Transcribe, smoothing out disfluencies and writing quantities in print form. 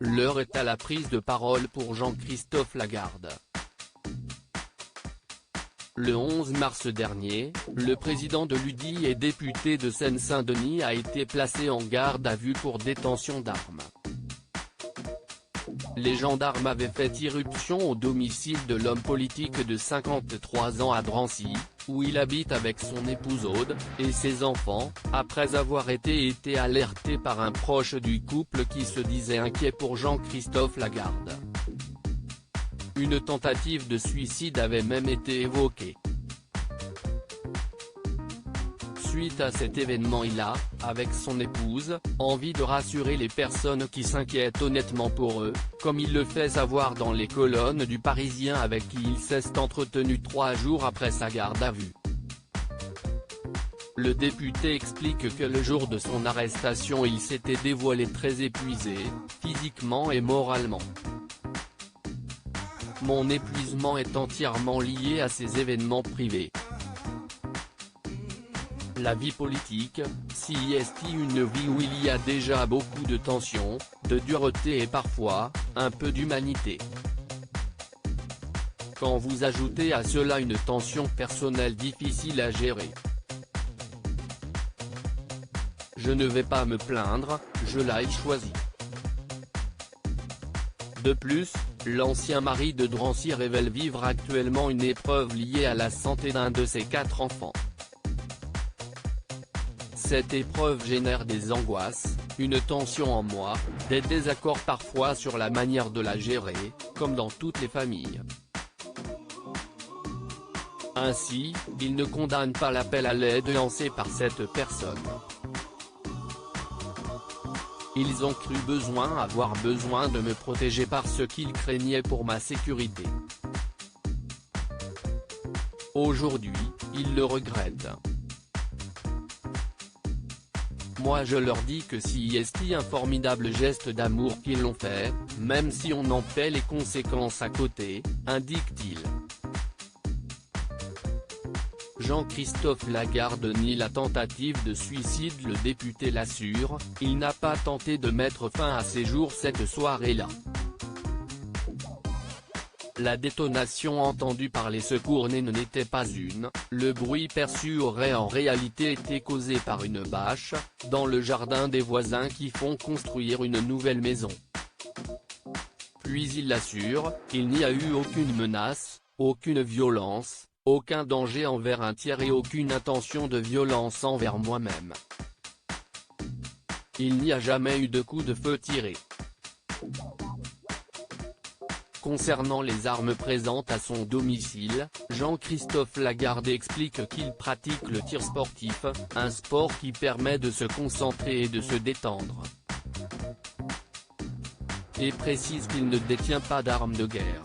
L'heure est à la prise de parole pour Jean-Christophe Lagarde. Le 11 mars dernier, le président de l'UDI et député de Seine-Saint-Denis a été placé en garde à vue pour détention d'armes. Les gendarmes avaient fait irruption au domicile de l'homme politique de 53 ans à Drancy, où il habite avec son épouse Aude, et ses enfants, après avoir été alertés par un proche du couple qui se disait inquiet pour Jean-Christophe Lagarde. Une tentative de suicide avait même été évoquée. Suite à cet événement, il a, avec son épouse, envie de rassurer les personnes qui s'inquiètent honnêtement pour eux, comme il le fait savoir dans les colonnes du Parisien, avec qui il s'est entretenu 3 jours après sa garde à vue. Le député explique que le jour de son arrestation il s'était dévoilé très épuisé, physiquement et moralement. Mon épuisement est entièrement lié à ces événements privés. La vie politique, c'est une vie où il y a déjà beaucoup de tensions, de dureté et parfois, un peu d'humanité. Quand vous ajoutez à cela une tension personnelle difficile à gérer. Je ne vais pas me plaindre, je l'ai choisi. De plus, l'ancien mari de Drancy révèle vivre actuellement une épreuve liée à la santé d'un de ses 4 enfants. Cette épreuve génère des angoisses, une tension en moi, des désaccords parfois sur la manière de la gérer, comme dans toutes les familles. Ainsi, il ne condamne pas l'appel à l'aide lancé par cette personne. Ils ont cru avoir besoin de me protéger parce qu'ils craignaient pour ma sécurité. Aujourd'hui, ils le regrettent. Moi je leur dis que c'est un formidable geste d'amour qu'ils l'ont fait, même si on en paie les conséquences à côté, indique-t-il. Jean-Christophe Lagarde nie la tentative de suicide. Le député l'assure, il n'a pas tenté de mettre fin à ses jours cette soirée-là. La détonation entendue par les secours n'en était pas une, le bruit perçu aurait en réalité été causé par une bâche, dans le jardin des voisins qui font construire une nouvelle maison. Puis il assure, il n'y a eu aucune menace, aucune violence, aucun danger envers un tiers et aucune intention de violence envers moi-même. Il n'y a jamais eu de coup de feu tiré. Concernant les armes présentes à son domicile, Jean-Christophe Lagarde explique qu'il pratique le tir sportif, un sport qui permet de se concentrer et de se détendre. Et précise qu'il ne détient pas d'armes de guerre.